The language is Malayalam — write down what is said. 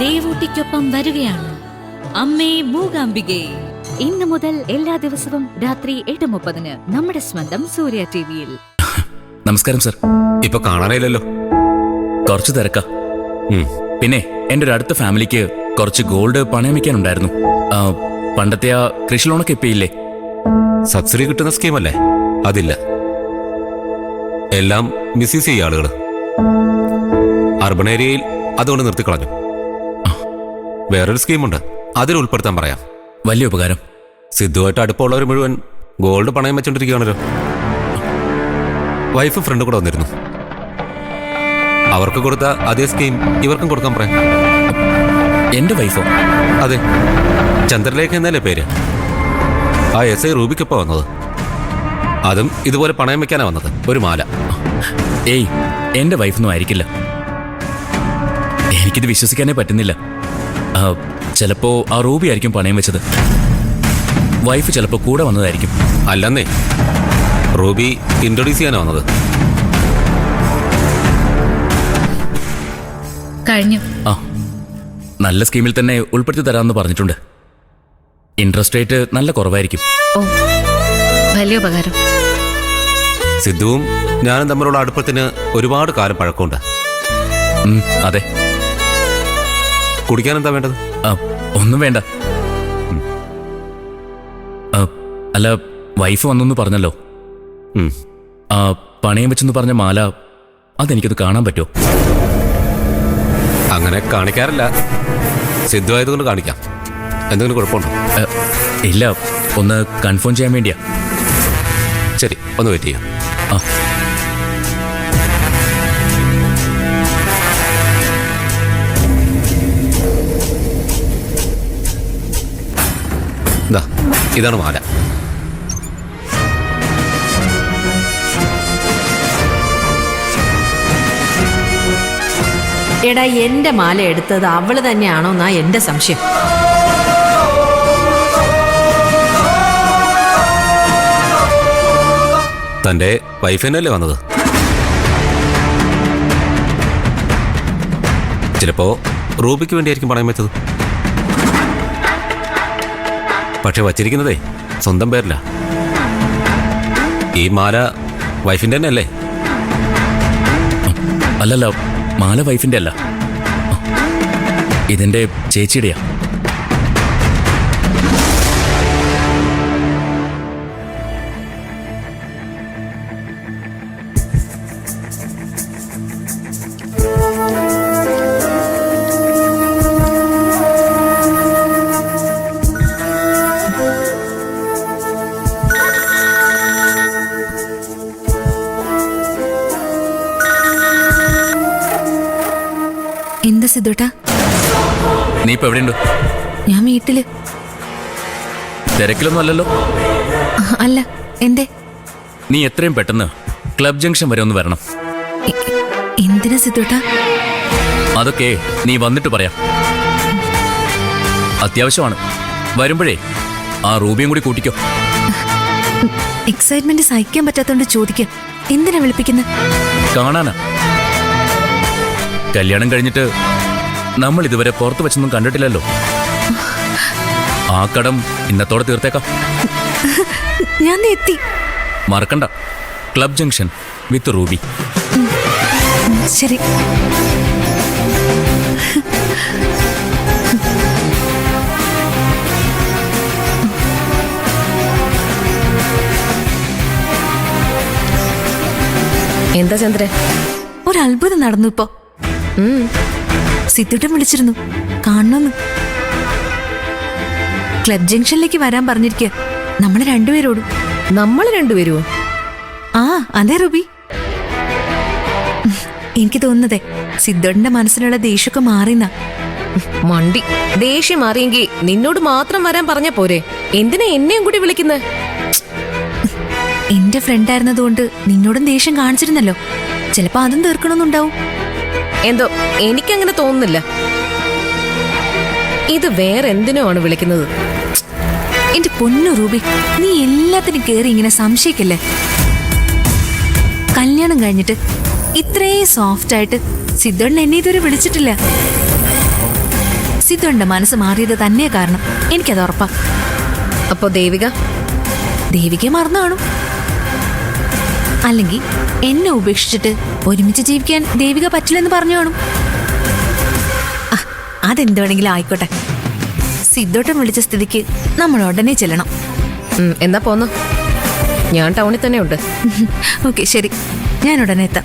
ദേവൂട്ടിക്കൊപ്പം വരികയാണ് അമ്മേ മൂകാംബികെ. ഇന്നു മുതൽ എല്ലാ ദിവസവും രാത്രി 8:30 നമ്മുടെ സ്വന്തം സൂര്യ ടിവിയിൽ. നമസ്കാരം സർ. ഇപ്പൊ കാണാനില്ലല്ലോ. കുറച്ച് തിരക്കാ. പിന്നെ എന്റെ ഒരു അടുത്ത ഫാമിലിക്ക് കുറച്ച് ഗോൾഡ് പണയം വെക്കാനുണ്ടായിരുന്നു. പണ്ടത്തെ ആ കൃഷി ലോണൊക്കെ ഇപ്പൊ ഇല്ലേ? സബ്സിഡി കിട്ടുന്ന സ്കീമല്ലേ? അതില്ല. എല്ലാം മിസ്യൂസ് ചെയ്യ ആളുകള്. അർബൺ ഏരിയയിൽ അതുകൊണ്ട് നിർത്തിക്കളഞ്ഞു. വേറൊരു സ്കീമുണ്ട്, അതിൽ ഉൾപ്പെടുത്താൻ പറയാം. വലിയ ഉപകാരം. സിദ്ധുവായിട്ട് അടുപ്പമുള്ളവർ മുഴുവൻ ഗോൾഡ് പണയം വെച്ചോണ്ടിരിക്കുകയാണല്ലോ. വൈഫ് ഫ്രണ്ട് കൂടെ വന്നിരുന്നു. അവർക്ക് കൊടുത്ത അതേ സ്കീം ഇവർക്കും കൊടുക്കാൻ പറയാം. എന്റെ വൈഫോ? അതെ, ചന്ദ്രലേഖ എന്നല്ലേ പേര്. ആ SI റൂബിക്കൊപ്പം വന്നത്. അതും ഇതുപോലെ പണയം വെക്കാനാ വന്നത്, ഒരു മാല. ഏയ്, എന്റെ വൈഫൊന്നും ആയിരിക്കില്ല. എനിക്കിത് വിശ്വസിക്കാനേ പറ്റുന്നില്ല. ചിലപ്പോ ആ റൂബി ആയിരിക്കും പണയം വെച്ചത്. വൈഫ് ചിലപ്പോ കൂടെ വന്നതായിരിക്കും. അല്ലെന്നേ, റൂബി ഇൻട്രൊഡ്യൂസ് ചെയ്യാനാ വന്നത്. കഴിഞ്ഞു. നല്ല സ്കീമിൽ തന്നെ ഉൾപ്പെടുത്തി തരാമെന്ന് പറഞ്ഞിട്ടുണ്ട്. ഇൻട്രസ്റ്റ് റേറ്റ് നല്ല കുറവായിരിക്കും. ഓ, വലിയ ഉപകാരം. സിദ്ധുവും ഞാനും തമ്മിലുള്ള അടുപ്പത്തിന് ഒരുപാട് കാലം പഴക്കമുണ്ട്. അതെ. കുടിക്കാൻ എന്താ വേണ്ടത്? ഒന്നും വേണ്ട. അല്ല, വൈഫ് വന്നു പറഞ്ഞല്ലോ. പണയം വെച്ചെന്ന് പറഞ്ഞ മാല, അതെനിക്കത് കാണാൻ പറ്റുമോ? അങ്ങനെ കാണിക്കാറില്ല. സിദ്ധു ആയതുകൊണ്ട് കാണിക്കാം. എന്തെങ്കിലും കുഴപ്പമുണ്ടോ? ഇല്ല, ഒന്ന് കൺഫേം ചെയ്യാൻ വേണ്ടിയാ. ശരി, ഒന്ന് വെയിറ്റ് ചെയ്യാം. ഇതാണ് മാല. എടാ, എന്റെ മാല എടുത്തത് അവള് തന്നെയാണോന്നാ എന്റെ സംശയം. തന്റെ വൈഫ് തന്നെയല്ലേ വന്നത്? ചിലപ്പോ റൂബിക്ക് വേണ്ടിയായിരിക്കും പണയം വെച്ചത്. പക്ഷെ വച്ചിരിക്കുന്നതേ സ്വന്തം പേരില്ല. ഈ മാല വൈഫിന്റെ തന്നെ അല്ലേ? അല്ലല്ല, മാല വൈഫിന്റെ അല്ല, ഇതെന്റെ ചേച്ചിയുടെയാ. എന്താ സിദ്ധുട്ടാ? നീ ഇപ്പൊ എവിടെയുണ്ട്? ഞാൻ വീട്ടില്. തിരക്കിലൊന്നും അല്ലല്ലോ? അല്ല, എന്തേ? നീ എത്രയും പെട്ടെന്ന് ക്ലബ് ജംഗ്ഷൻ വരെ ഒന്ന് വരണം. എന്തിനാ സിദ്ധുട്ടാ? അതൊക്കെ നീ വന്നിട്ട് പറയാം. അത്യാവശ്യമാണ്. വരുമ്പോഴേ ആ റൂബിയും കൂടി കൂട്ടിക്കോ. എക്സൈറ്റ്മെന്റ് സഹിക്കാൻ പറ്റാത്തോണ്ട് ചോദിക്കാം, എന്തിനാ വിളിപ്പിക്കുന്നത്? കാണാനാ. കല്യാണം കഴിഞ്ഞിട്ട് നമ്മൾ ഇതുവരെ പുറത്തു വെച്ചൊന്നും കണ്ടിട്ടില്ലല്ലോ. ആ കടം ഇന്നത്തോടെ തീർത്തേക്കാം. ഞാൻ എത്തി. മറക്കണ്ട, ക്ലബ് ജംഗ്ഷൻ വിത്ത് റൂബി. ശരി. എന്താ ചന്ദ്ര? ഒരു അത്ഭുതം നടന്നു ഇപ്പോ. സിദ്ധുട്ടൻ വിളിച്ചിരുന്നു, കാണണമെന്ന്. ക്ലബ് ജംഗ്ഷനിലേക്ക് വരാൻ പറഞ്ഞിരിക്കുക. നമ്മള് രണ്ടുപേരോടും. നമ്മൾ രണ്ടുപേരുവോ? ആ, അതെ റൂബി. എനിക്ക് തോന്നുന്നതേ സിദ്ധുട്ടന്റെ മനസ്സിലുള്ള ദേഷ്യമൊക്കെ മാറിന്നാ. മണ്ടി, ദേഷ്യം മാറിയെങ്കിൽ നിന്നോട് മാത്രം വരാൻ പറഞ്ഞ പോരെ? എന്തിനാ എന്നെയും കൂടി വിളിക്കുന്നത്? എന്റെ ഫ്രണ്ട് ആയിരുന്നതുകൊണ്ട് നിന്നോടും ദേഷ്യം കാണിച്ചിരുന്നല്ലോ. ചിലപ്പോ അതും തീർക്കണമെന്നുണ്ടാവും. എന്തോ എനിക്കങ്ങനെ തോന്നുന്നില്ല. ഇത് വേറെ എന്തിനോ ആണ് വിളിക്കുന്നത്. എന്റെ പൊന്നു റൂബി, നീ എല്ലാത്തിനും കേറി ഇങ്ങനെ സംശയിക്കല്ലേ. കല്യാണം കഴിഞ്ഞിട്ട് ഇത്രയും സോഫ്റ്റ് ആയിട്ട് സിദ്ധുണ്ണ എന്നെ ഇതുവരെ വിളിച്ചിട്ടില്ല. സിദ്ധുവിന്റെ മനസ്സ് മാറിയത് തന്നെ കാരണം. എനിക്കത് ഉറപ്പാ. അപ്പോ ദേവിക ദേവിക മറന്നു കാണും. അല്ലെങ്കിൽ എന്നെ ഉപേക്ഷിച്ചിട്ട് ഒരുമിച്ച് ജീവിക്കാൻ ദേവിക പറ്റില്ലെന്ന് പറഞ്ഞു കാണും. അതെന്ത് വേണമെങ്കിലും ആയിക്കോട്ടെ. സിദ്ധോട്ടം വിളിച്ച സ്ഥിതിക്ക് നമ്മൾ ഉടനെ ചെല്ലണം. എന്നാ പോന്നോ, ഞാൻ ടൗണിൽ തന്നെ ഉണ്ട്. ഓക്കെ, ശരി, ഞാൻ ഉടനെ എത്താം.